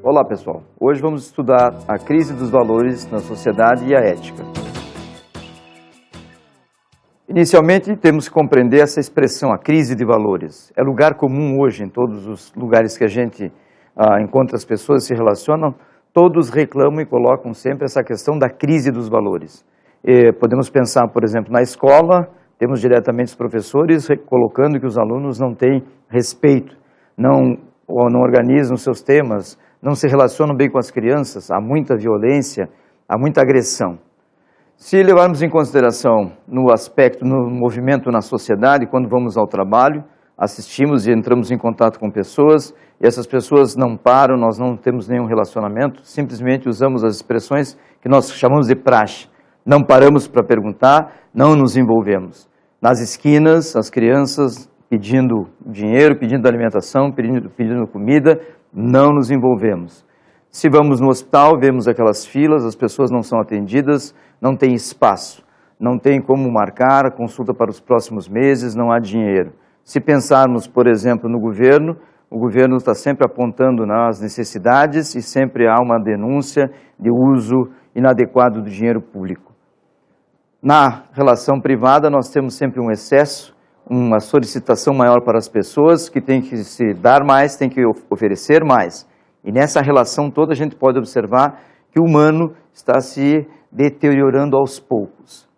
Olá pessoal, hoje vamos estudar a crise dos valores na sociedade e a ética. Inicialmente temos que compreender essa expressão, a crise de valores. É lugar comum hoje em todos os lugares que a gente encontra as pessoas se relacionam, todos reclamam e colocam sempre essa questão da crise dos valores. Podemos pensar, por exemplo, na escola, temos diretamente os professores colocando que os alunos não têm respeito, não organizam seus temas, não se relacionam bem com as crianças, há muita violência, há muita agressão. Se levarmos em consideração no aspecto, no movimento na sociedade, quando vamos ao trabalho, assistimos e entramos em contato com pessoas, e essas pessoas não param, nós não temos nenhum relacionamento, simplesmente usamos as expressões que nós chamamos de praxe. Não paramos para perguntar, não nos envolvemos. Nas esquinas, as crianças pedindo dinheiro, pedindo alimentação, pedindo comida, não nos envolvemos. Se vamos no hospital, vemos aquelas filas, as pessoas não são atendidas, não tem espaço, não tem como marcar a consulta para os próximos meses, não há dinheiro. Se pensarmos, por exemplo, no governo, o governo está sempre apontando nas necessidades e sempre há uma denúncia de uso inadequado do dinheiro público. Na relação privada, nós temos sempre um excesso, uma solicitação maior para as pessoas, que tem que se dar mais, tem que oferecer mais. E nessa relação toda a gente pode observar que o humano está se deteriorando aos poucos.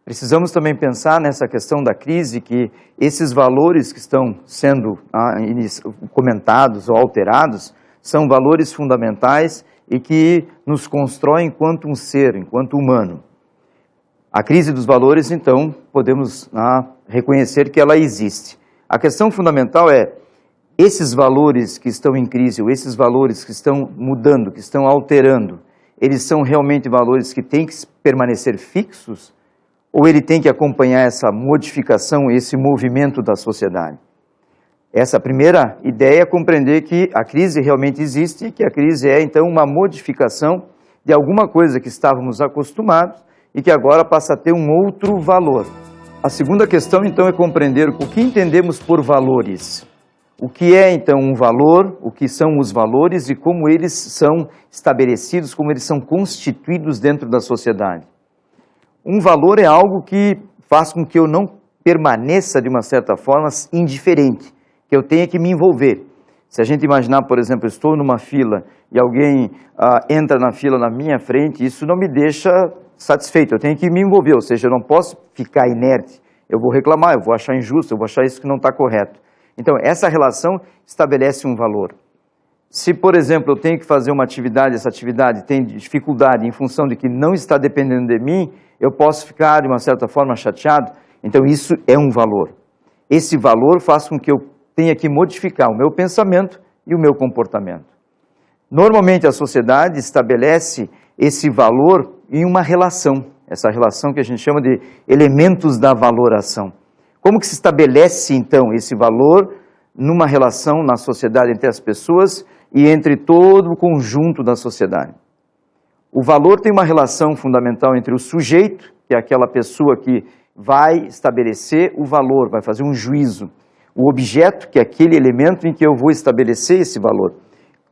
Precisamos também pensar nessa questão da crise, que esses valores que estão sendo comentados ou alterados são valores fundamentais e que nos constroem enquanto um ser, enquanto humano. A crise dos valores, então, podemos reconhecer que ela existe. A questão fundamental é, esses valores que estão em crise, ou esses valores que estão mudando, que estão alterando, eles são realmente valores que têm que permanecer fixos? Ou ele tem que acompanhar essa modificação, esse movimento da sociedade? Essa primeira ideia é compreender que a crise realmente existe, e que a crise é, então, uma modificação de alguma coisa que estávamos acostumados, e que agora passa a ter um outro valor. A segunda questão, então, é compreender o que entendemos por valores. O que é, então, um valor, o que são os valores e como eles são estabelecidos, como eles são constituídos dentro da sociedade. Um valor é algo que faz com que eu não permaneça, de uma certa forma, indiferente, que eu tenha que me envolver. Se a gente imaginar, por exemplo, eu estou numa fila e alguém entra na fila na minha frente, isso não me deixa satisfeito, eu tenho que me envolver, ou seja, eu não posso ficar inerte, eu vou reclamar, eu vou achar injusto, eu vou achar isso que não está correto. Então, essa relação estabelece um valor. Se, por exemplo, eu tenho que fazer uma atividade, essa atividade tem dificuldade em função de que não está dependendo de mim, eu posso ficar, de uma certa forma, chateado, então isso é um valor. Esse valor faz com que eu tenha que modificar o meu pensamento e o meu comportamento. Normalmente, a sociedade estabelece esse valor em uma relação, essa relação que a gente chama de elementos da valoração. Como que se estabelece, então, esse valor numa relação na sociedade entre as pessoas e entre todo o conjunto da sociedade? O valor tem uma relação fundamental entre o sujeito, que é aquela pessoa que vai estabelecer o valor, vai fazer um juízo. O objeto, que é aquele elemento em que eu vou estabelecer esse valor.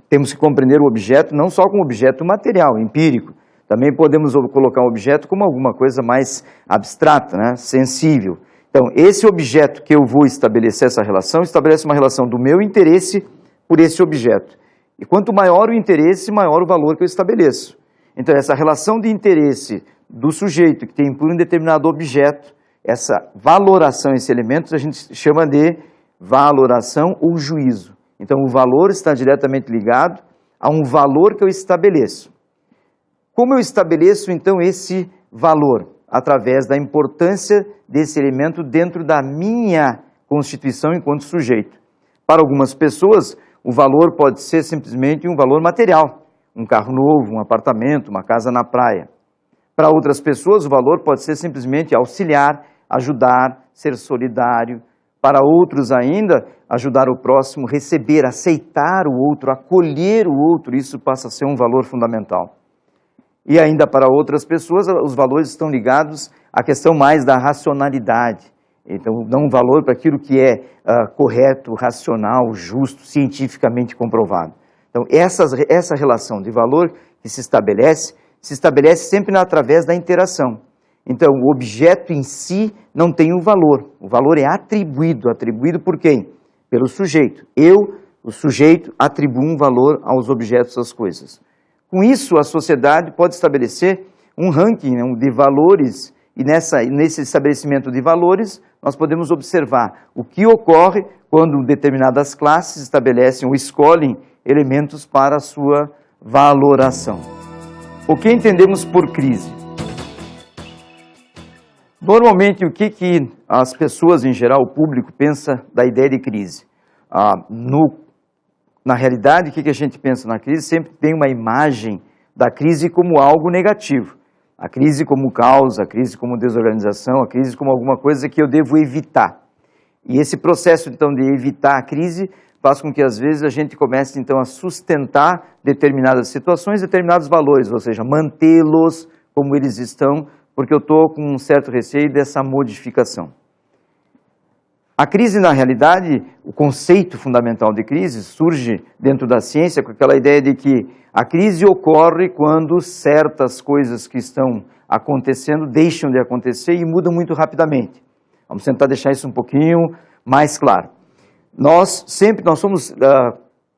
Temos que compreender o objeto não só como objeto material, empírico. Também podemos colocar um objeto como alguma coisa mais abstrata, sensível. Então, esse objeto que eu vou estabelecer essa relação, estabelece uma relação do meu interesse por esse objeto. E quanto maior o interesse, maior o valor que eu estabeleço. Então, essa relação de interesse do sujeito que tem por um determinado objeto, essa valoração, esse elemento, a gente chama de valoração ou juízo. Então, o valor está diretamente ligado a um valor que eu estabeleço. Como eu estabeleço, então, esse valor? Através da importância desse elemento dentro da minha constituição enquanto sujeito. Para algumas pessoas, o valor pode ser simplesmente um valor material. Um carro novo, um apartamento, uma casa na praia. Para outras pessoas, o valor pode ser simplesmente auxiliar, ajudar, ser solidário. Para outros ainda, ajudar o próximo, receber, aceitar o outro, acolher o outro, isso passa a ser um valor fundamental. E ainda para outras pessoas, os valores estão ligados à questão mais da racionalidade. Então, dão um valor para aquilo que é correto, racional, justo, cientificamente comprovado. Então, essa relação de valor que se estabelece sempre através da interação. Então, o objeto em si não tem o valor é atribuído por quem? Pelo sujeito. O sujeito, atribuo um valor aos objetos, às coisas. Com isso, a sociedade pode estabelecer um ranking, né, de valores, e nesse estabelecimento de valores, nós podemos observar o que ocorre quando determinadas classes estabelecem ou escolhem elementos para a sua valoração. O que entendemos por crise? Normalmente, o que as pessoas em geral, o público, pensa da ideia de crise? Na realidade, o que a gente pensa na crise? Sempre tem uma imagem da crise como algo negativo. A crise como causa, a crise como desorganização, a crise como alguma coisa que eu devo evitar. E esse processo, então, de evitar a crise faz com que, às vezes, a gente comece, então, a sustentar determinadas situações, determinados valores, ou seja, mantê-los como eles estão, porque eu estou com um certo receio dessa modificação. A crise, na realidade, o conceito fundamental de crise surge dentro da ciência com aquela ideia de que a crise ocorre quando certas coisas que estão acontecendo deixam de acontecer e mudam muito rapidamente. Vamos tentar deixar isso um pouquinho mais claro. Nós somos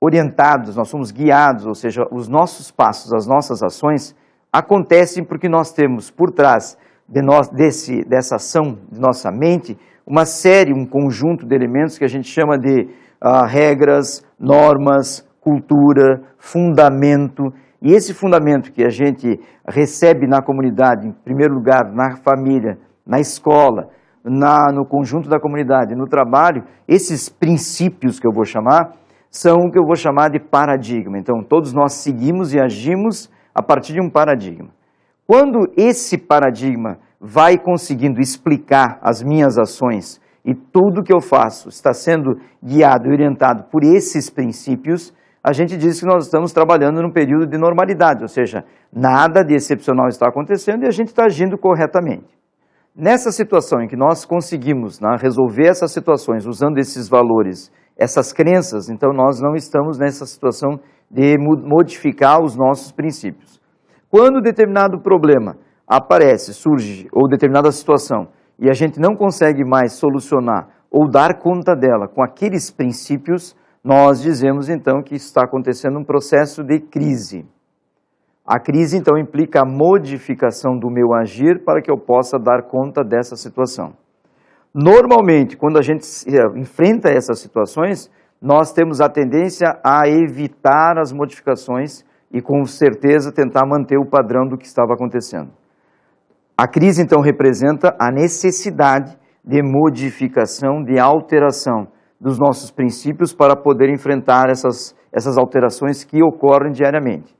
orientados, nós somos guiados, ou seja, os nossos passos, as nossas ações acontecem porque nós temos por trás dessa ação de nossa mente uma série, um conjunto de elementos que a gente chama de regras, normas, cultura, fundamento. E esse fundamento que a gente recebe na comunidade, em primeiro lugar, na família, na escola, no conjunto da comunidade, no trabalho, esses princípios que eu vou chamar, são o que eu vou chamar de paradigma. Então, todos nós seguimos e agimos a partir de um paradigma. Quando esse paradigma vai conseguindo explicar as minhas ações e tudo que eu faço está sendo guiado e orientado por esses princípios, a gente diz que nós estamos trabalhando num período de normalidade, ou seja, nada de excepcional está acontecendo e a gente está agindo corretamente. Nessa situação em que nós conseguimos resolver essas situações usando esses valores, essas crenças, então nós não estamos nessa situação de modificar os nossos princípios. Quando determinado problema aparece, surge, ou determinada situação, e a gente não consegue mais solucionar ou dar conta dela com aqueles princípios, nós dizemos então que está acontecendo um processo de crise. A crise então implica a modificação do meu agir para que eu possa dar conta dessa situação. Normalmente, quando a gente enfrenta essas situações, nós temos a tendência a evitar as modificações e com certeza tentar manter o padrão do que estava acontecendo. A crise então representa a necessidade de modificação, de alteração dos nossos princípios para poder enfrentar essas alterações que ocorrem diariamente.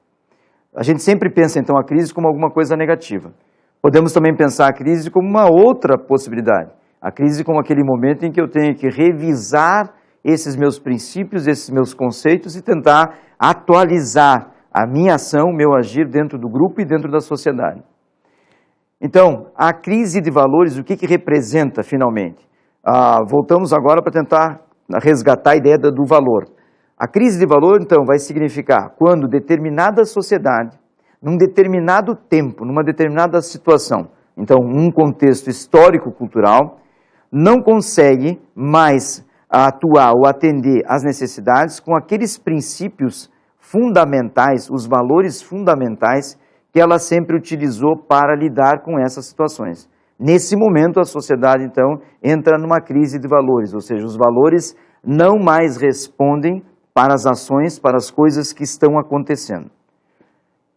A gente sempre pensa então a crise como alguma coisa negativa. Podemos também pensar a crise como uma outra possibilidade. A crise como aquele momento em que eu tenho que revisar esses meus princípios, esses meus conceitos e tentar atualizar a minha ação, o meu agir dentro do grupo e dentro da sociedade. Então, a crise de valores, o que representa finalmente? Voltamos agora para tentar resgatar a ideia do valor. A crise de valor, então, vai significar quando determinada sociedade, num determinado tempo, numa determinada situação, então, um contexto histórico-cultural, não consegue mais atuar ou atender às necessidades com aqueles princípios fundamentais, os valores fundamentais que ela sempre utilizou para lidar com essas situações. Nesse momento, a sociedade, então, entra numa crise de valores, ou seja, os valores não mais respondem para as ações, para as coisas que estão acontecendo.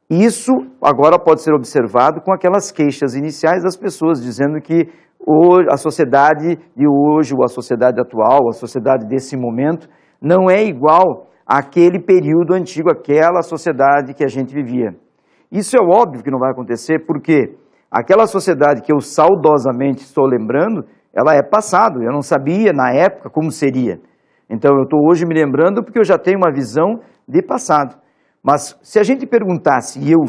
Isso agora pode ser observado com aquelas queixas iniciais das pessoas, dizendo que a sociedade de hoje, ou a sociedade atual, a sociedade desse momento, não é igual àquele período antigo, aquela sociedade que a gente vivia. Isso é óbvio que não vai acontecer, porque aquela sociedade que eu saudosamente estou lembrando, ela é passado, eu não sabia na época como seria. Então eu estou hoje me lembrando porque eu já tenho uma visão de passado. Mas se a gente perguntasse, e eu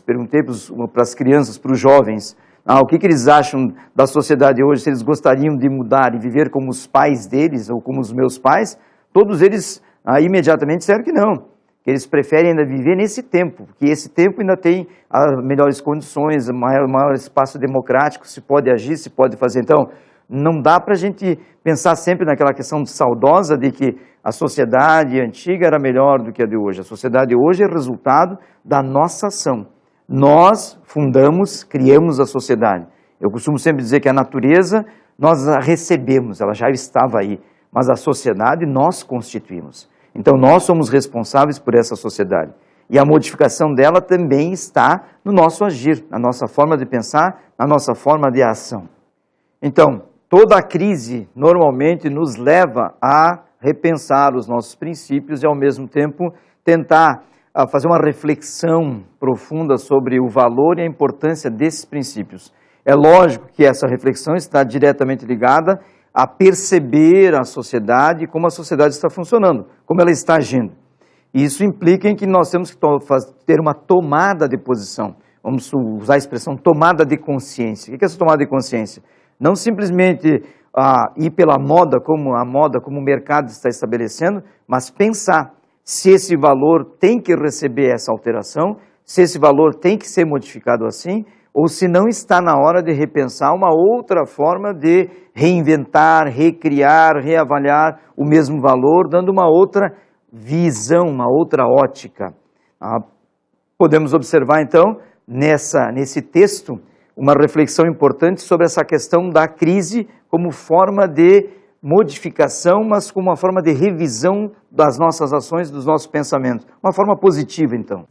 perguntei para as crianças, para os jovens, o que eles acham da sociedade hoje, se eles gostariam de mudar e viver como os pais deles ou como os meus pais, todos eles imediatamente disseram que não. que eles preferem ainda viver nesse tempo, porque esse tempo ainda tem as melhores condições, maior espaço democrático, se pode agir, se pode fazer. Então, não dá para a gente pensar sempre naquela questão saudosa de que a sociedade antiga era melhor do que a de hoje. A sociedade hoje é resultado da nossa ação. Nós fundamos, criamos a sociedade. Eu costumo sempre dizer que a natureza nós a recebemos, ela já estava aí, mas a sociedade nós constituímos. Então nós somos responsáveis por essa sociedade. E a modificação dela também está no nosso agir, na nossa forma de pensar, na nossa forma de ação. Então, toda a crise normalmente nos leva a repensar os nossos princípios e ao mesmo tempo tentar fazer uma reflexão profunda sobre o valor e a importância desses princípios. É lógico que essa reflexão está diretamente ligada a perceber a sociedade, como a sociedade está funcionando, como ela está agindo. E isso implica em que nós temos que ter uma tomada de posição. Vamos usar a expressão tomada de consciência. O que é essa tomada de consciência? Não simplesmente ir pela moda como o mercado está estabelecendo, mas pensar se esse valor tem que receber essa alteração, se esse valor tem que ser modificado assim, ou se não está na hora de repensar uma outra forma de reinventar, recriar, reavaliar o mesmo valor, dando uma outra visão, uma outra ótica. Podemos observar, então, nesse texto, uma reflexão importante sobre essa questão da crise como forma de modificação, mas como uma forma de revisão das nossas ações, dos nossos pensamentos. Uma forma positiva, então.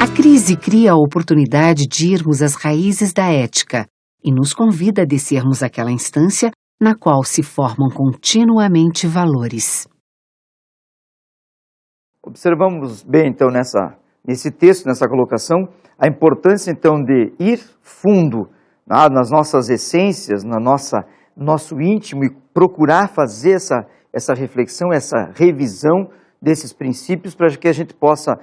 A crise cria a oportunidade de irmos às raízes da ética e nos convida a descermos àquela instância na qual se formam continuamente valores. Observamos bem, então, nesse texto, nessa colocação, a importância, então, de ir fundo nas nossas essências, no nosso íntimo e procurar fazer essa reflexão, essa revisão desses princípios para que a gente possa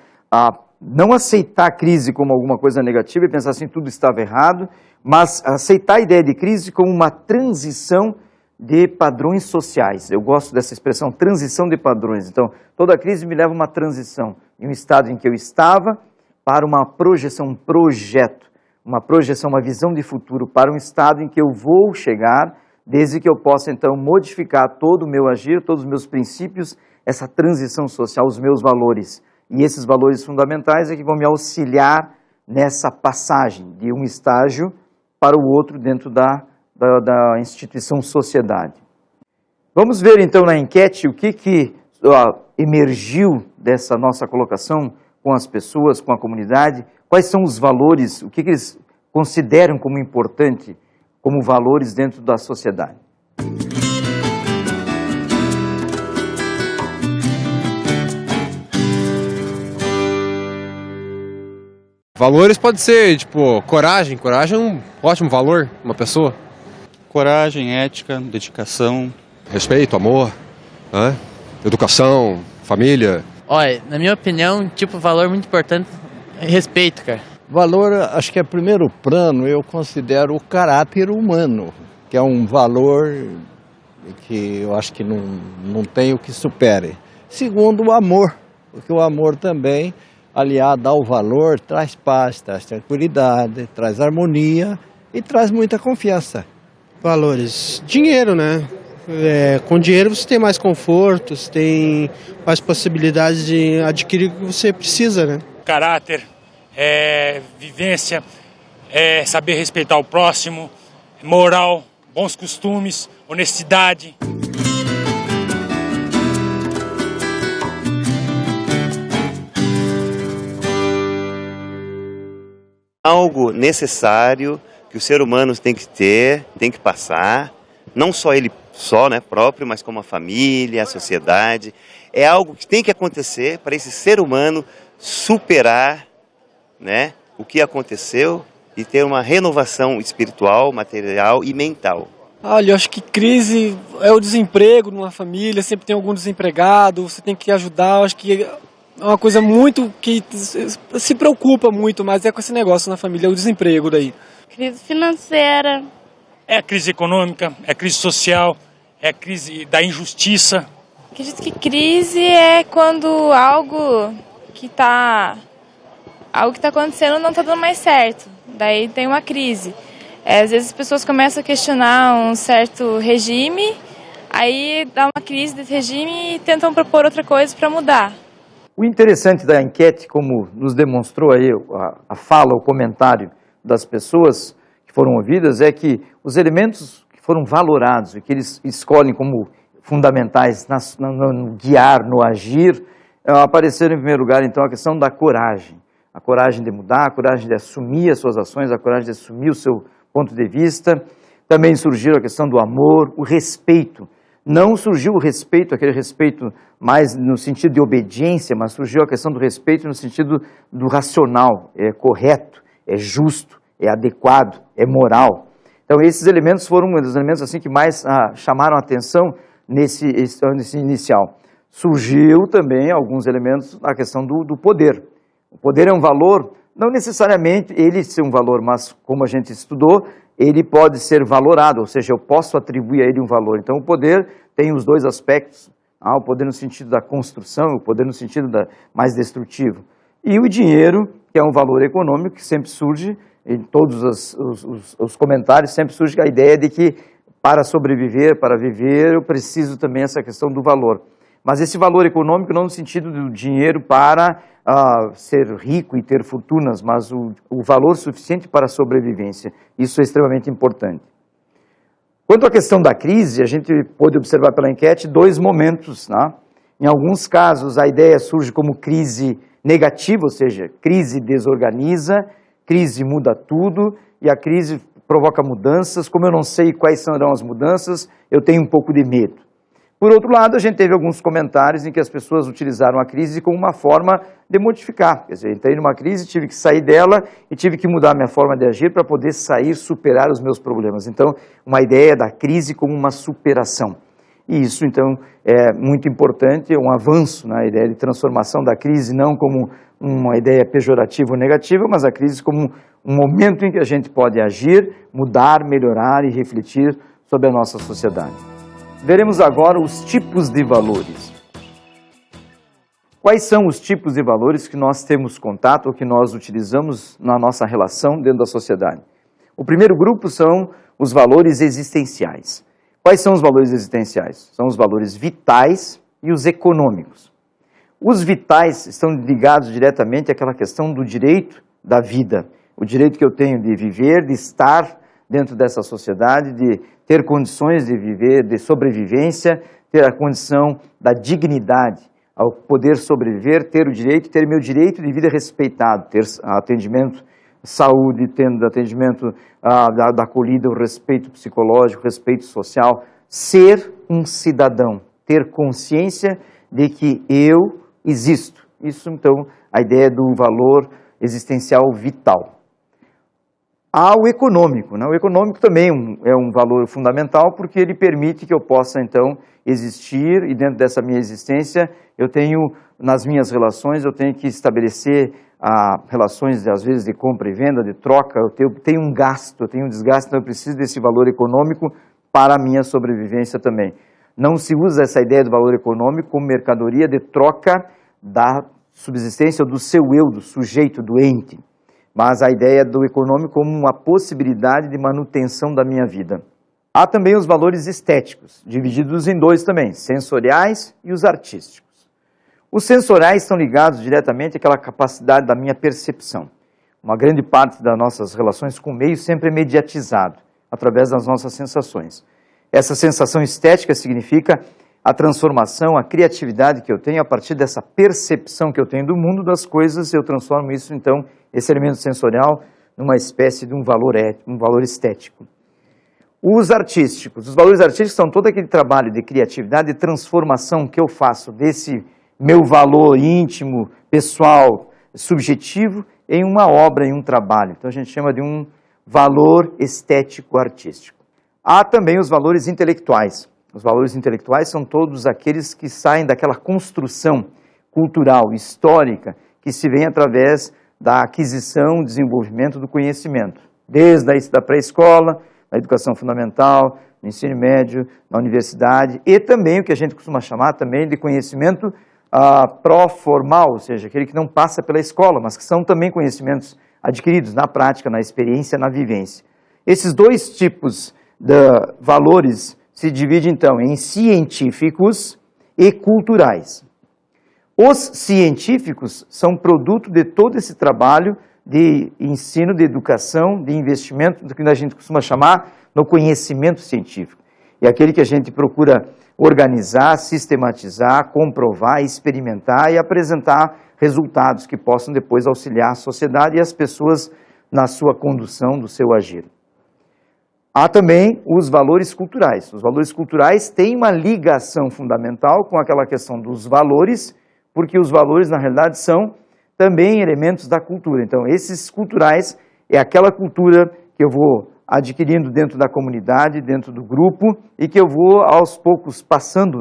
não aceitar a crise como alguma coisa negativa e pensar assim, tudo estava errado, mas aceitar a ideia de crise como uma transição de padrões sociais. Eu gosto dessa expressão, transição de padrões. Então, toda crise me leva a uma transição de um estado em que eu estava para uma projeção, um projeto, uma projeção, uma visão de futuro para um estado em que eu vou chegar, desde que eu possa, então, modificar todo o meu agir, todos os meus princípios, essa transição social, os meus valores. E esses valores fundamentais é que vão me auxiliar nessa passagem de um estágio para o outro dentro da instituição sociedade. Vamos ver então na enquete o que emergiu dessa nossa colocação com as pessoas, com a comunidade, quais são os valores, o que eles consideram como importante, como valores dentro da sociedade. Valores pode ser, tipo, coragem. Coragem é um ótimo valor, uma pessoa. Coragem, ética, dedicação. Respeito, amor, né? Educação, família. Olha, na minha opinião, valor muito importante é respeito, cara. Valor, acho que é primeiro plano, eu considero o caráter humano, que é um valor que eu acho que não tem o que supere. Segundo, o amor, porque o amor também, aliado ao valor, traz paz, traz tranquilidade, traz harmonia e traz muita confiança. Valores. Dinheiro, né? Com dinheiro você tem mais conforto, você tem mais possibilidades de adquirir o que você precisa, né? Caráter, vivência, saber respeitar o próximo, moral, bons costumes, honestidade. Algo necessário que o ser humano tem que ter, tem que passar, não só ele próprio, mas como a família, a sociedade. É algo que tem que acontecer para esse ser humano superar, né, o que aconteceu e ter uma renovação espiritual, material e mental. Olha, eu acho que crise é o desemprego numa família, sempre tem algum desempregado, você tem que ajudar, eu acho que é uma coisa muito que se preocupa muito, mas é com esse negócio na família, é o desemprego daí. Crise financeira. É a crise econômica, é a crise social, é a crise da injustiça Acredito que crise é quando algo que está acontecendo não está dando mais certo. Daí tem uma crise. Às vezes as pessoas começam a questionar um certo regime, aí dá uma crise desse regime e tentam propor outra coisa para mudar. O interessante da enquete, como nos demonstrou aí a fala, o comentário das pessoas que foram ouvidas, é que os elementos que foram valorados e que eles escolhem como fundamentais no guiar, no agir, apareceram em primeiro lugar, então, a questão da coragem. A coragem de mudar, a coragem de assumir as suas ações, a coragem de assumir o seu ponto de vista. Também surgiu a questão do amor, o respeito. Não surgiu o respeito, aquele respeito mais no sentido de obediência, mas surgiu a questão do respeito no sentido do racional, é correto, é justo, é adequado, é moral. Então esses elementos foram um dos elementos assim, que mais chamaram a atenção nesse inicial. Surgiu também alguns elementos a questão do poder. O poder é um valor, não necessariamente ele ser um valor, mas como a gente estudou, ele pode ser valorado, ou seja, eu posso atribuir a ele um valor. Então o poder tem os dois aspectos, o poder no sentido da construção, o poder no sentido mais destrutivo. E o dinheiro, que é um valor econômico, que sempre surge, em todos os comentários, sempre surge a ideia de que para sobreviver, para viver, eu preciso também essa questão do valor. Mas esse valor econômico não no sentido do dinheiro para ser rico e ter fortunas, mas o valor suficiente para a sobrevivência. Isso é extremamente importante. Quanto à questão da crise, a gente pôde observar pela enquete dois momentos. Em alguns casos, a ideia surge como crise negativa, ou seja, crise desorganiza, crise muda tudo e a crise provoca mudanças. Como eu não sei quais serão as mudanças, eu tenho um pouco de medo. Por outro lado, a gente teve alguns comentários em que as pessoas utilizaram a crise como uma forma de modificar. Quer dizer, entrei numa crise, tive que sair dela e tive que mudar a minha forma de agir para poder sair, superar os meus problemas. Então, uma ideia da crise como uma superação. E isso, então, é muito importante, é um avanço na ideia de transformação da crise, não como uma ideia pejorativa ou negativa, mas a crise como um momento em que a gente pode agir, mudar, melhorar e refletir sobre a nossa sociedade. Veremos agora os tipos de valores. Quais são os tipos de valores que nós temos contato ou que nós utilizamos na nossa relação dentro da sociedade? O primeiro grupo são os valores existenciais. Quais são os valores existenciais? São os valores vitais e os econômicos. Os vitais estão ligados diretamente àquela questão do direito da vida, o direito que eu tenho de viver, de estar dentro dessa sociedade, de ter condições de viver, de sobrevivência, ter a condição da dignidade, ao poder sobreviver, ter o direito, ter meu direito de vida respeitado, ter atendimento, saúde, tendo atendimento da acolhida, o respeito psicológico, o respeito social, ser um cidadão, ter consciência de que eu existo. Isso, então, a ideia do valor existencial vital. Há o econômico, né? O econômico também é um valor fundamental porque ele permite que eu possa, então, existir e dentro dessa minha existência eu tenho, nas minhas relações, eu tenho que estabelecer relações, às vezes, de compra e venda, de troca, eu tenho um gasto, eu tenho um desgaste, então eu preciso desse valor econômico para a minha sobrevivência também. Não se usa essa ideia do valor econômico como mercadoria de troca da subsistência do seu eu, do sujeito, do ente, mas a ideia do econômico como uma possibilidade de manutenção da minha vida. Há também os valores estéticos, divididos em dois também, sensoriais e os artísticos. Os sensoriais estão ligados diretamente àquela capacidade da minha percepção. Uma grande parte das nossas relações com o meio sempre é mediatizado, através das nossas sensações. Essa sensação estética significa a transformação, a criatividade que eu tenho a partir dessa percepção que eu tenho do mundo, das coisas, eu transformo isso, então, esse elemento sensorial, numa espécie de um valor estético. Os valores artísticos são todo aquele trabalho de criatividade, de transformação que eu faço desse meu valor íntimo, pessoal, subjetivo, em uma obra, em um trabalho. Então a gente chama de um valor estético artístico. Há também os valores intelectuais. Os valores intelectuais são todos aqueles que saem daquela construção cultural, histórica, que se vem através da aquisição, desenvolvimento do conhecimento. Desde a pré-escola, da educação fundamental, no ensino médio, na universidade, e também o que a gente costuma chamar também de conhecimento pró-formal, ou seja, aquele que não passa pela escola, mas que são também conhecimentos adquiridos na prática, na experiência, na vivência. Esses dois tipos de valores se dividem, então, em científicos e culturais. Os científicos são produto de todo esse trabalho de ensino, de educação, de investimento, do que a gente costuma chamar no conhecimento científico. É aquele que a gente procura organizar, sistematizar, comprovar, experimentar e apresentar resultados que possam depois auxiliar a sociedade e as pessoas na sua condução do seu agir. Há também os valores culturais. Os valores culturais têm uma ligação fundamental com aquela questão dos valores, porque os valores, na realidade, são também elementos da cultura. Então, esses culturais é aquela cultura que eu vou adquirindo dentro da comunidade, dentro do grupo, e que eu vou, aos poucos, passando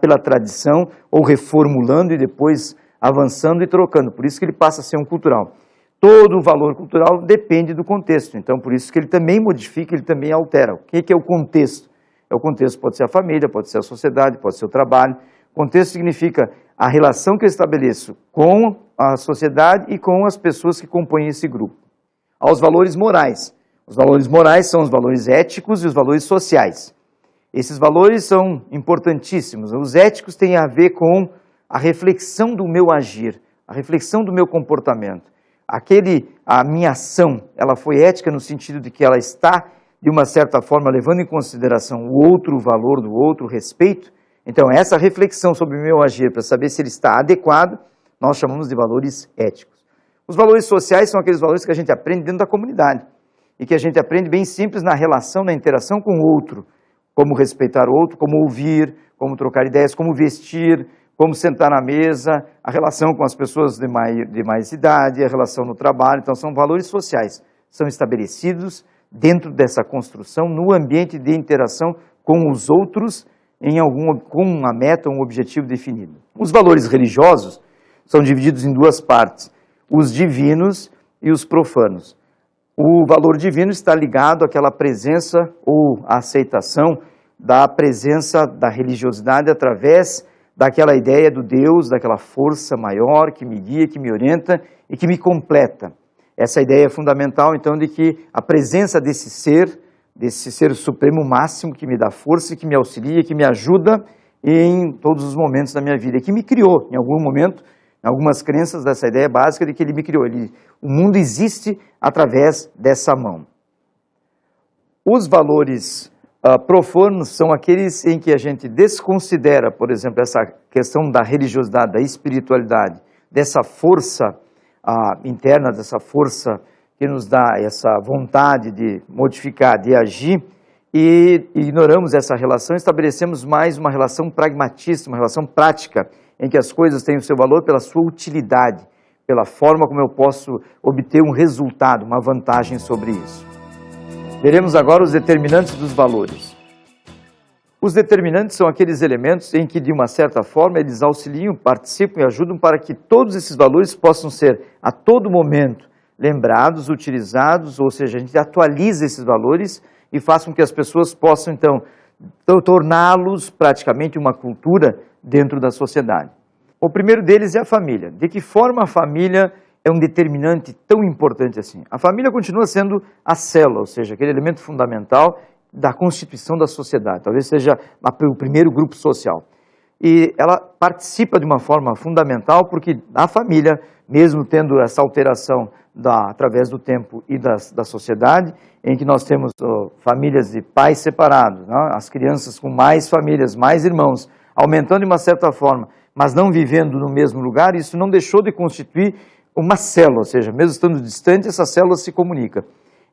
pela tradição, ou reformulando e depois avançando e trocando. Por isso que ele passa a ser um cultural. Todo o valor cultural depende do contexto, então por isso que ele também modifica, ele também altera. O que é o contexto? O contexto pode ser a família, pode ser a sociedade, pode ser o trabalho. O contexto significa a relação que eu estabeleço com a sociedade e com as pessoas que compõem esse grupo. Aos valores morais. Os valores morais são os valores éticos e os valores sociais. Esses valores são importantíssimos. Os éticos têm a ver com a reflexão do meu agir, a reflexão do meu comportamento. A minha ação, ela foi ética no sentido de que ela está, de uma certa forma, levando em consideração o outro, o valor do outro, o respeito. Então, essa reflexão sobre o meu agir, para saber se ele está adequado, nós chamamos de valores éticos. Os valores sociais são aqueles valores que a gente aprende dentro da comunidade e que a gente aprende bem simples na relação, na interação com o outro, como respeitar o outro, como ouvir, como trocar ideias, como vestir, como sentar na mesa, a relação com as pessoas de mais idade, a relação no trabalho. Então, são valores sociais, são estabelecidos dentro dessa construção, no ambiente de interação com os outros, com uma meta, um objetivo definido. Os valores religiosos são divididos em duas partes, os divinos e os profanos. O valor divino está ligado àquela presença ou à aceitação da presença da religiosidade através daquela ideia do Deus, daquela força maior que me guia, que me orienta e que me completa. Essa ideia é fundamental, então, de que a presença desse ser supremo máximo que me dá força, que me auxilia, que me ajuda em todos os momentos da minha vida, que me criou em algum momento, em algumas crenças dessa ideia básica de que ele me criou. O mundo existe através dessa mão. Os valores profanos são aqueles em que a gente desconsidera, por exemplo, essa questão da religiosidade, da espiritualidade, dessa força interna, dessa força que nos dá essa vontade de modificar, de agir, e ignoramos essa relação, estabelecemos mais uma relação pragmatista, uma relação prática, em que as coisas têm o seu valor pela sua utilidade, pela forma como eu posso obter um resultado, uma vantagem sobre isso. Veremos agora os determinantes dos valores. Os determinantes são aqueles elementos em que, de uma certa forma, eles auxiliam, participam e ajudam para que todos esses valores possam ser, a todo momento, lembrados, utilizados, ou seja, a gente atualiza esses valores e faz com que as pessoas possam, então, torná-los praticamente uma cultura dentro da sociedade. O primeiro deles é a família. De que forma a família é um determinante tão importante assim? A família continua sendo a célula, ou seja, aquele elemento fundamental da constituição da sociedade, talvez seja o primeiro grupo social. E ela participa de uma forma fundamental porque a família, mesmo tendo essa alteração através do tempo e da sociedade, em que nós temos famílias de pais separados, né? As crianças com mais famílias, mais irmãos, aumentando de uma certa forma, mas não vivendo no mesmo lugar, isso não deixou de constituir uma célula, ou seja, mesmo estando distante, essa célula se comunica.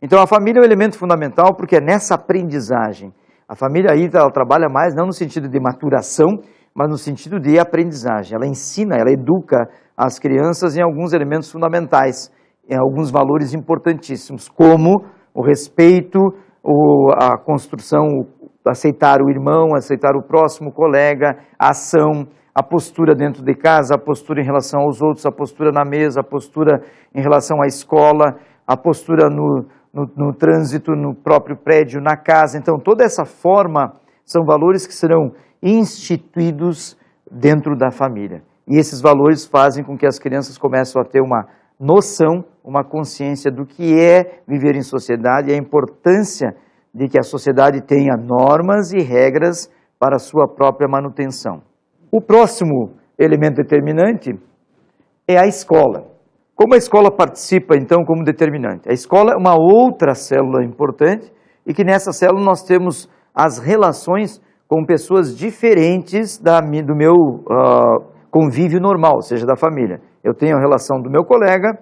Então a família é um elemento fundamental porque é nessa aprendizagem. A família aí ela trabalha mais não no sentido de maturação, mas no sentido de aprendizagem. Ela ensina, ela educa as crianças em alguns elementos fundamentais, em alguns valores importantíssimos, como o respeito, a construção, aceitar o irmão, aceitar o próximo colega, a ação, a postura dentro de casa, a postura em relação aos outros, a postura na mesa, a postura em relação à escola, a postura no trânsito, no próprio prédio, na casa. Então, toda essa forma são valores que serão instituídos dentro da família. E esses valores fazem com que as crianças comecem a ter uma noção, uma consciência do que é viver em sociedade e a importância de que a sociedade tenha normas e regras para a sua própria manutenção. O próximo elemento determinante é a escola. Como a escola participa, então, como determinante? A escola é uma outra célula importante e que nessa célula nós temos as relações com pessoas diferentes do meu convívio normal, ou seja, da família. Eu tenho a relação do meu colega,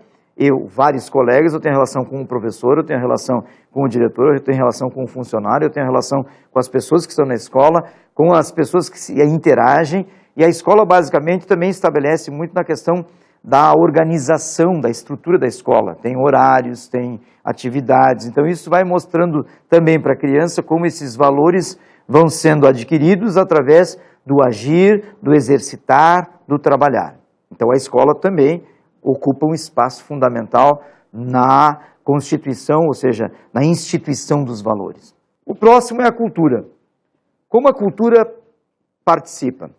vários colegas, eu tenho relação com o professor, eu tenho relação com o diretor, eu tenho relação com o funcionário, eu tenho relação com as pessoas que estão na escola, com as pessoas que se interagem, e a escola basicamente também estabelece muito na questão da organização, da estrutura da escola. Tem horários, tem atividades, então isso vai mostrando também para a criança como esses valores vão sendo adquiridos através do agir, do exercitar, do trabalhar. Então a escola também ocupa um espaço fundamental na constituição, ou seja, na instituição dos valores. O próximo é a cultura. Como a cultura participa?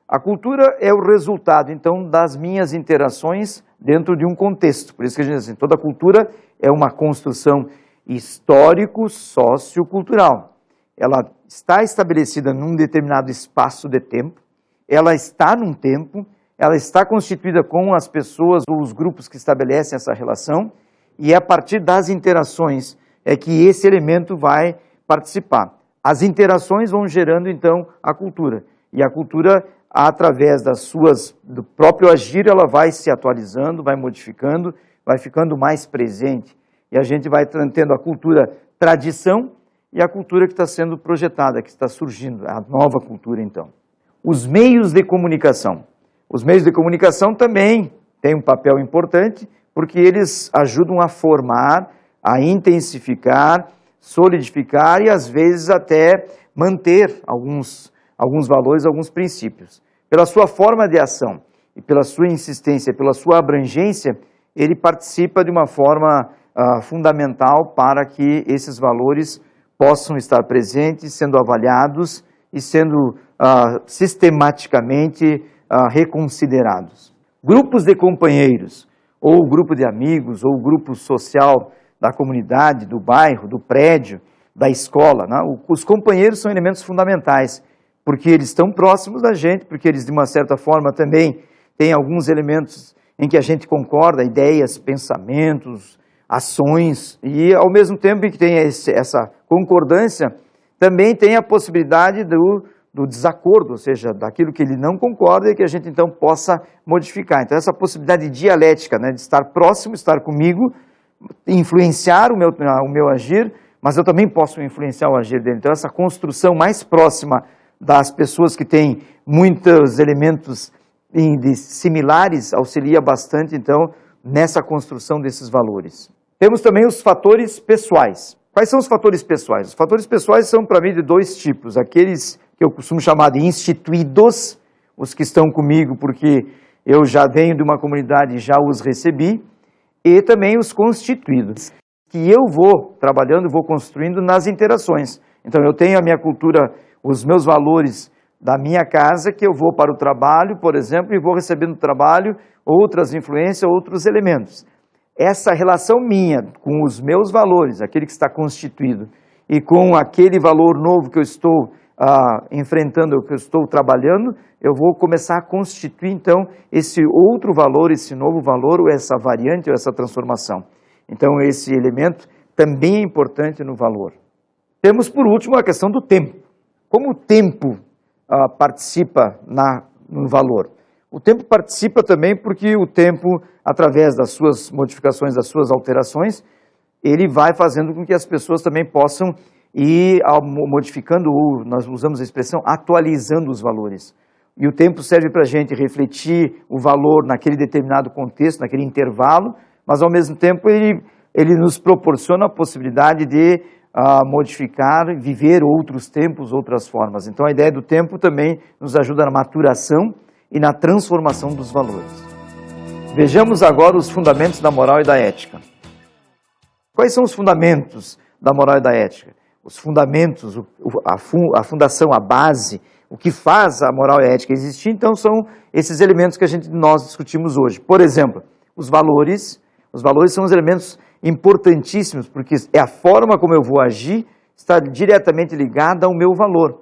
A cultura é o resultado, então, das minhas interações dentro de um contexto. Por isso que a gente diz assim, toda cultura é uma construção histórico-sociocultural. Ela está estabelecida num determinado espaço de tempo, ela está num tempo, ela está constituída com as pessoas ou os grupos que estabelecem essa relação, e é a partir das interações é que esse elemento vai participar. As interações vão gerando, então, a cultura. E a cultura, através do próprio agir, ela vai se atualizando, vai modificando, vai ficando mais presente. E a gente vai tendo a cultura tradição e a cultura que está sendo projetada, que está surgindo, a nova cultura, então. Os meios de comunicação. Os meios de comunicação também têm um papel importante, porque eles ajudam a formar, a intensificar, solidificar e, às vezes, até manter alguns valores, alguns princípios. Pela sua forma de ação e pela sua insistência, pela sua abrangência, ele participa de uma forma fundamental para que esses valores possam estar presentes, sendo avaliados e sendo sistematicamente reconsiderados. Grupos de companheiros, ou grupo de amigos, ou grupo social da comunidade, do bairro, do prédio, da escola, né? Os companheiros são elementos fundamentais, porque eles estão próximos da gente, porque eles, de uma certa forma, também têm alguns elementos em que a gente concorda, ideias, pensamentos, ações, e ao mesmo tempo em que tem essa concordância, também tem a possibilidade do desacordo, ou seja, daquilo que ele não concorda e que a gente então possa modificar. Então essa possibilidade dialética, né, de estar próximo, estar comigo, influenciar o meu agir, mas eu também posso influenciar o agir dele. Então essa construção mais próxima das pessoas que têm muitos elementos similares auxilia bastante, então, nessa construção desses valores. Temos também os fatores pessoais. Quais são os fatores pessoais? Os fatores pessoais são, para mim, de dois tipos. Aqueles que eu costumo chamar de instituídos, os que estão comigo porque eu já venho de uma comunidade e já os recebi, e também os constituídos, que eu vou trabalhando, vou construindo nas interações. Então, eu tenho a minha cultura, os meus valores da minha casa, que eu vou para o trabalho, por exemplo, e vou receber no trabalho outras influências, outros elementos. Essa relação minha com os meus valores, aquele que está constituído, e com aquele valor novo que eu estou enfrentando, que eu estou trabalhando, eu vou começar a constituir, então, esse outro valor, esse novo valor, ou essa variante, ou essa transformação. Então, esse elemento também é importante no valor. Temos, por último, a questão do tempo. Como o tempo participa no valor? O tempo participa também porque o tempo, através das suas modificações, das suas alterações, ele vai fazendo com que as pessoas também possam ir modificando, ou nós usamos a expressão, atualizando os valores. E o tempo serve para a gente refletir o valor naquele determinado contexto, naquele intervalo, mas ao mesmo tempo ele nos proporciona a possibilidade de modificar, viver outros tempos, outras formas. Então a ideia do tempo também nos ajuda na maturação e na transformação dos valores. Vejamos agora os fundamentos da moral e da ética. Quais são os fundamentos da moral e da ética? Os fundamentos, a fundação, a base, o que faz a moral e a ética existir, então, são esses elementos que nós discutimos hoje. Por exemplo, os valores são os elementos importantíssimos, porque é a forma como eu vou agir, está diretamente ligada ao meu valor.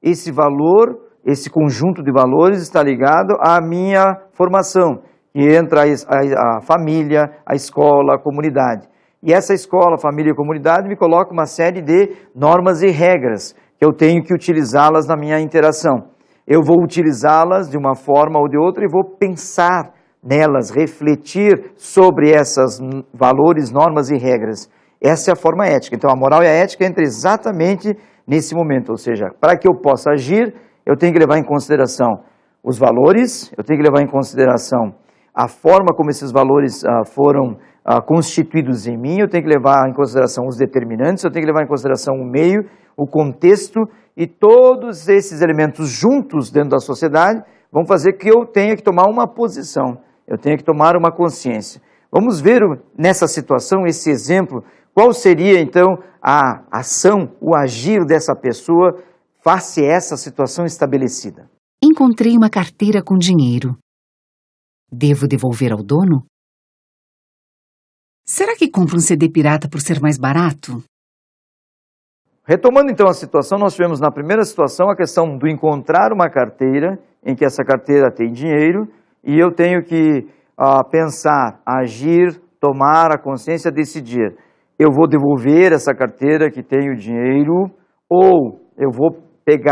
Esse valor, esse conjunto de valores está ligado à minha formação, que entra a família, a escola, a comunidade. E essa escola, família e comunidade me coloca uma série de normas e regras que eu tenho que utilizá-las na minha interação. Eu vou utilizá-las de uma forma ou de outra e vou pensar nelas, refletir sobre esses valores, normas e regras. Essa é a forma ética. Então, a moral e a ética entram exatamente nesse momento. Ou seja, para que eu possa agir, eu tenho que levar em consideração os valores, eu tenho que levar em consideração a forma como esses valores foram constituídos em mim, eu tenho que levar em consideração os determinantes, eu tenho que levar em consideração o meio, o contexto, e todos esses elementos juntos dentro da sociedade vão fazer que eu tenha que tomar uma posição, eu tenho que tomar uma consciência. Vamos ver nessa situação, esse exemplo, qual seria então a ação, o agir dessa pessoa face a essa situação estabelecida. Encontrei uma carteira com dinheiro. Devo devolver ao dono? Será que compro um CD pirata por ser mais barato? Retomando então a situação, nós tivemos na primeira situação a questão do encontrar uma carteira, em que essa carteira tem dinheiro, e eu tenho que pensar, agir, tomar a consciência, decidir. Eu vou devolver essa carteira que tem o dinheiro, ou eu vou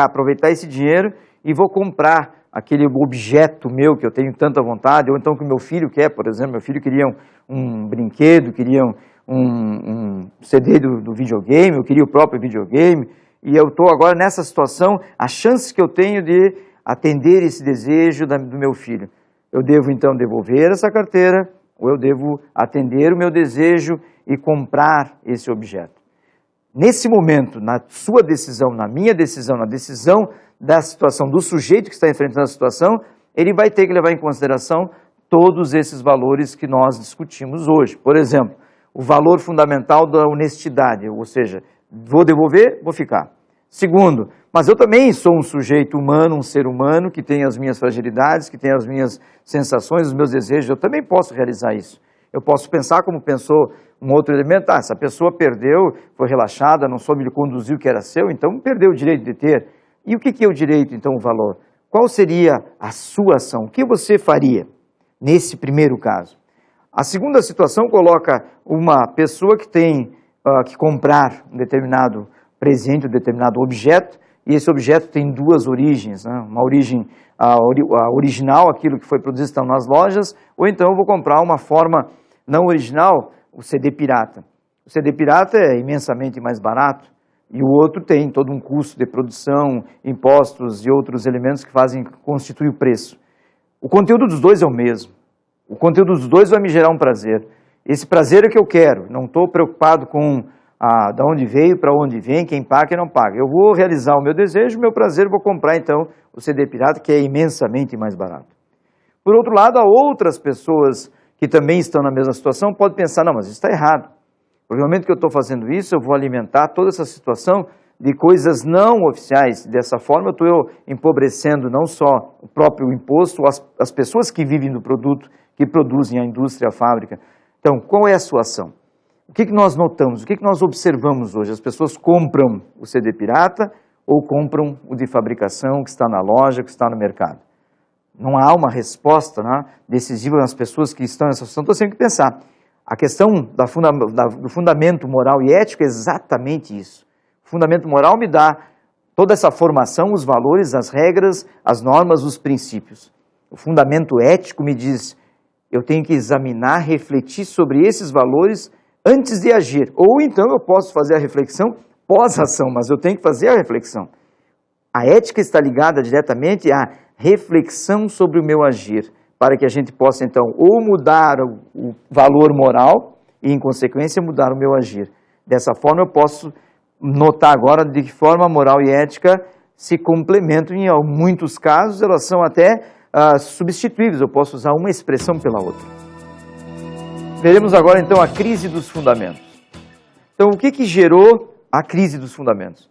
aproveitar esse dinheiro e vou comprar aquele objeto meu que eu tenho tanta vontade, ou então que o meu filho quer, por exemplo, meu filho queria um brinquedo, queria um CD do videogame, eu queria o próprio videogame, e eu estou agora nessa situação, a chance que eu tenho de atender esse desejo do meu filho. Eu devo então devolver essa carteira, ou eu devo atender o meu desejo e comprar esse objeto. Nesse momento, na sua decisão, na minha decisão, na decisão da situação do sujeito que está enfrentando a situação, ele vai ter que levar em consideração todos esses valores que nós discutimos hoje. Por exemplo, o valor fundamental da honestidade, ou seja, vou devolver, vou ficar. Segundo, mas eu também sou um sujeito humano, um ser humano que tem as minhas fragilidades, que tem as minhas sensações, os meus desejos, eu também posso realizar isso. Eu posso pensar como pensou um outro elemento, essa pessoa perdeu, foi relaxada, não soube conduzir o que era seu, então perdeu o direito de ter. E o que é o direito, então, o valor? Qual seria a sua ação? O que você faria nesse primeiro caso? A segunda situação coloca uma pessoa que tem que comprar um determinado presente, um determinado objeto, e esse objeto tem duas origens, né? Uma origem a original, aquilo que foi produzido está nas lojas, ou então eu vou comprar uma forma não original, o CD pirata. O CD pirata é imensamente mais barato, e o outro tem todo um custo de produção, impostos e outros elementos que constituem o preço. O conteúdo dos dois é o mesmo. O conteúdo dos dois vai me gerar um prazer. Esse prazer é que eu quero. Não estou preocupado com de onde veio, para onde vem, quem paga e quem não paga. Eu vou realizar o meu desejo, o meu prazer, vou comprar então o CD pirata, que é imensamente mais barato. Por outro lado, há outras pessoas que também estão na mesma situação, podem pensar, não, mas isso está errado. Porque no momento que eu estou fazendo isso, eu vou alimentar toda essa situação de coisas não oficiais. Dessa forma, eu estou empobrecendo não só o próprio imposto, as pessoas que vivem do produto, que produzem a indústria, a fábrica. Então, qual é a sua ação? O que nós notamos, o que nós observamos hoje? As pessoas compram o CD pirata ou compram o de fabricação que está na loja, que está no mercado? Não há uma resposta decisiva nas pessoas que estão nessa situação. Então, você tem que pensar. A questão do fundamento moral e ético é exatamente isso. O fundamento moral me dá toda essa formação, os valores, as regras, as normas, os princípios. O fundamento ético me diz, eu tenho que examinar, refletir sobre esses valores antes de agir. Ou então eu posso fazer a reflexão pós-ação, mas eu tenho que fazer a reflexão. A ética está ligada diretamente à reflexão sobre o meu agir, para que a gente possa, então, ou mudar o valor moral e, em consequência, mudar o meu agir. Dessa forma, eu posso notar agora de que forma a moral e ética se complementam. Em muitos casos, elas são até substituíveis. Eu posso usar uma expressão pela outra. Veremos agora, então, a crise dos fundamentos. Então, o que gerou a crise dos fundamentos?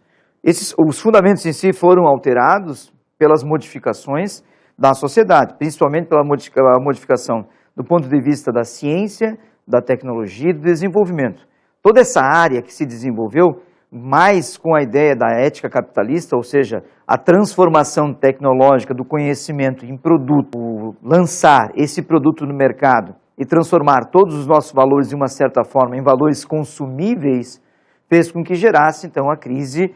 Os fundamentos em si foram alterados pelas modificações da sociedade, principalmente pela modificação do ponto de vista da ciência, da tecnologia e do desenvolvimento. Toda essa área que se desenvolveu, mais com a ideia da ética capitalista, ou seja, a transformação tecnológica do conhecimento em produto, lançar esse produto no mercado e transformar todos os nossos valores, de uma certa forma, em valores consumíveis, fez com que gerasse, então, a crise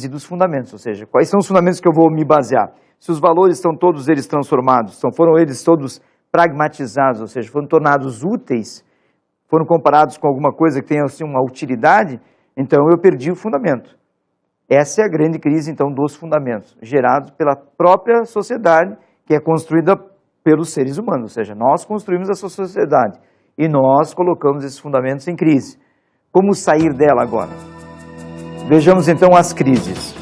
dos fundamentos, ou seja, quais são os fundamentos que eu vou me basear? Se os valores estão todos eles transformados, foram eles todos pragmatizados, ou seja, foram tornados úteis, foram comparados com alguma coisa que tenha assim, uma utilidade, então eu perdi o fundamento. Essa é a grande crise, então, dos fundamentos, gerados pela própria sociedade, que é construída pelos seres humanos, ou seja, nós construímos essa sociedade e nós colocamos esses fundamentos em crise. Como sair dela agora? Vejamos, então, as crises.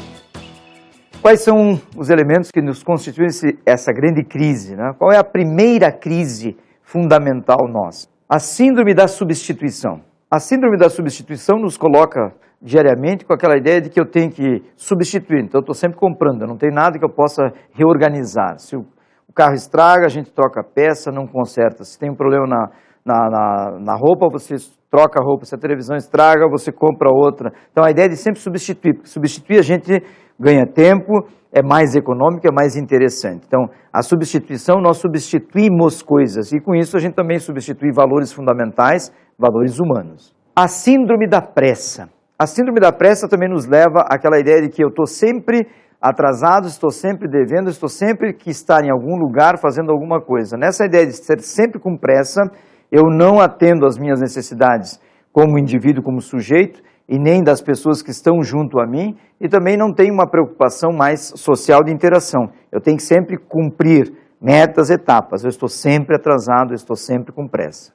Quais são os elementos que nos constituem essa grande crise, né? Qual é a primeira crise fundamental nossa? A síndrome da substituição. A síndrome da substituição nos coloca diariamente com aquela ideia de que eu tenho que substituir. Então, eu estou sempre comprando, eu não tenho nada que eu possa reorganizar. Se o carro estraga, a gente troca a peça, não conserta. Se tem um problema na roupa, você troca a roupa. Se a televisão estraga, você compra outra. Então, a ideia é de sempre substituir, porque substituir a gente ganha tempo, é mais econômico, é mais interessante. Então, a substituição, nós substituímos coisas, e com isso a gente também substitui valores fundamentais, valores humanos. A síndrome da pressa. A síndrome da pressa também nos leva àquela ideia de que eu estou sempre atrasado, estou sempre devendo, estou sempre que estar em algum lugar fazendo alguma coisa. Nessa ideia de ser sempre com pressa, eu não atendo às minhas necessidades como indivíduo, como sujeito, e nem das pessoas que estão junto a mim, e também não tenho uma preocupação mais social de interação. Eu tenho que sempre cumprir metas, etapas. Eu estou sempre atrasado, eu estou sempre com pressa.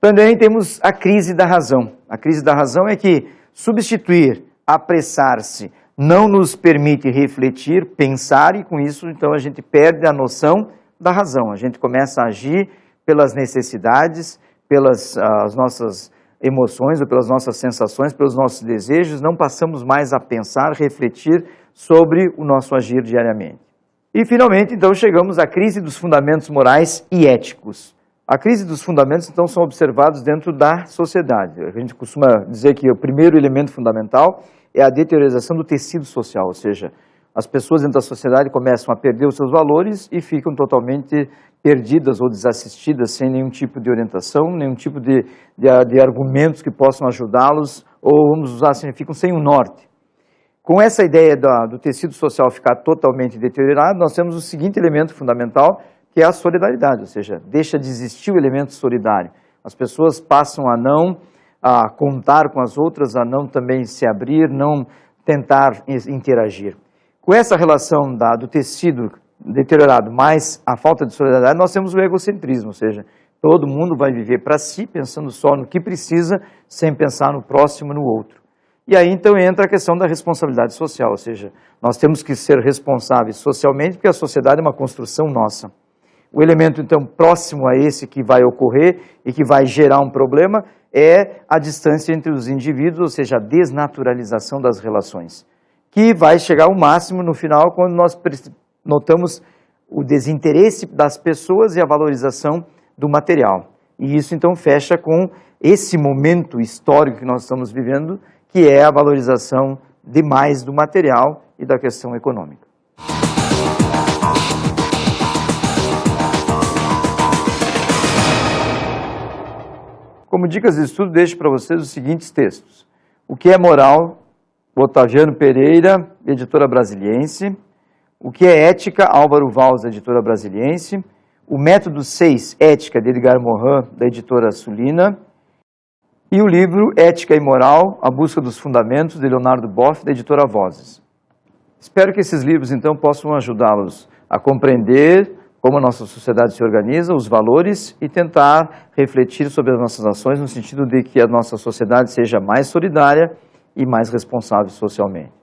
Também temos a crise da razão. A crise da razão é que substituir, apressar-se, não nos permite refletir, pensar, e com isso, então, a gente perde a noção da razão. A gente começa a agir pelas necessidades, pelas as nossas emoções ou pelas nossas sensações, pelos nossos desejos, não passamos mais a pensar, refletir sobre o nosso agir diariamente. E, finalmente, então, chegamos à crise dos fundamentos morais e éticos. A crise dos fundamentos, então, são observados dentro da sociedade. A gente costuma dizer que o primeiro elemento fundamental é a deteriorização do tecido social, ou seja, as pessoas dentro da sociedade começam a perder os seus valores e ficam totalmente perdidas ou desassistidas, sem nenhum tipo de orientação, nenhum tipo de argumentos que possam ajudá-los, ou, vamos usar assim, ficam sem um norte. Com essa ideia do tecido social ficar totalmente deteriorado, nós temos o seguinte elemento fundamental, que é a solidariedade, ou seja, deixa de existir o elemento solidário. As pessoas passam a não contar com as outras, a não também se abrir, não tentar interagir. Com essa relação do tecido deteriorado mais a falta de solidariedade, nós temos o egocentrismo, ou seja, todo mundo vai viver para si, pensando só no que precisa, sem pensar no próximo, no outro. E aí então entra a questão da responsabilidade social, ou seja, nós temos que ser responsáveis socialmente, porque a sociedade é uma construção nossa. O elemento então próximo a esse que vai ocorrer e que vai gerar um problema é a distância entre os indivíduos, ou seja, a desnaturalização das relações, que vai chegar ao máximo no final quando nós notamos o desinteresse das pessoas e a valorização do material. E isso então fecha com esse momento histórico que nós estamos vivendo, que é a valorização demais do material e da questão econômica. Como dicas de estudo, deixo para vocês os seguintes textos. O que é moral, Otaviano Pereira, editora Brasiliense. O que é ética, Álvaro Valls, editora Brasiliense. O método 6, Ética, de Edgar Morin, da editora Sulina. E o livro Ética e Moral, A Busca dos Fundamentos, de Leonardo Boff, da editora Vozes. Espero que esses livros, então, possam ajudá-los a compreender como a nossa sociedade se organiza, os valores, e tentar refletir sobre as nossas ações no sentido de que a nossa sociedade seja mais solidária e mais responsável socialmente.